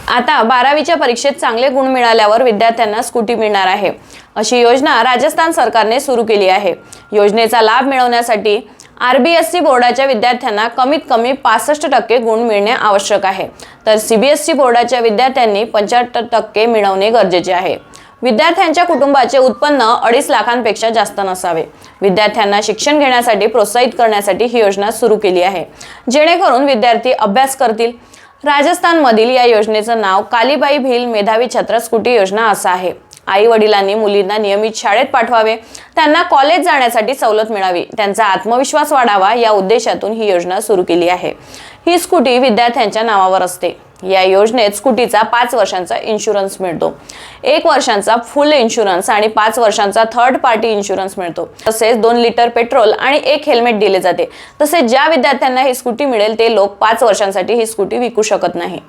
आता 12वीच्या परीक्षेत चांगले गुण मिळाल्यावर विद्यार्थ्यांना स्कूटी मिळणार आहे, अशी योजना राजस्थान सरकारने सुरू केली आहे। योजनेचा लाभ मिळवण्यासाठी RBSE बोर्डाच्या विद्यार्थ्यांना कमीत कमी 65% गुण मिळणे आवश्यक आहे, तर CBSE बोर्डाच्या विद्यार्थ्यांनी 75% मिळवणे गरजेचे आहे। विद्यार्थ्यांच्या कुटुंबाचे उत्पन्न 2.5 लाखांपेक्षा जास्त नसावे। विद्यार्थ्यांना शिक्षण घेण्यासाठी प्रोत्साहित करण्यासाठी ही योजना सुरू केली आहे, जेणेकरून विद्यार्थी अभ्यास करतील। राजस्थानमधील या योजनेचं नाव कालीबाई भील मेधावी छात्र स्कूटी योजना असं आहे। आई वडिलांनी मुलींना नियमित शाळेत पाठवावे, त्यांना कॉलेज जाण्यासाठी सवलत मिळावी, त्यांचा आत्मविश्वास वाढावा या उद्देशातून ही योजना सुरू केली आहे। ही स्कूटी विद्यार्थ्यांच्या नावावर असते। या योजनेत स्कूटीचा 5 वर्षांचा इन्शुरन्स मिळतो, 1 वर्षांचा फुल इन्शुरन्स आणि 5 वर्षांचा थर्ड पार्टी इन्शुरन्स मिळतो। तसेच 2 लिटर पेट्रोल आणि 1 हेल्मेट दिले जाते। तसेच ज्या विद्यार्थ्यांना ही स्कूटी मिळेल ते लोक 5 वर्षांसाठी ही स्कूटी विकू शकत नाही।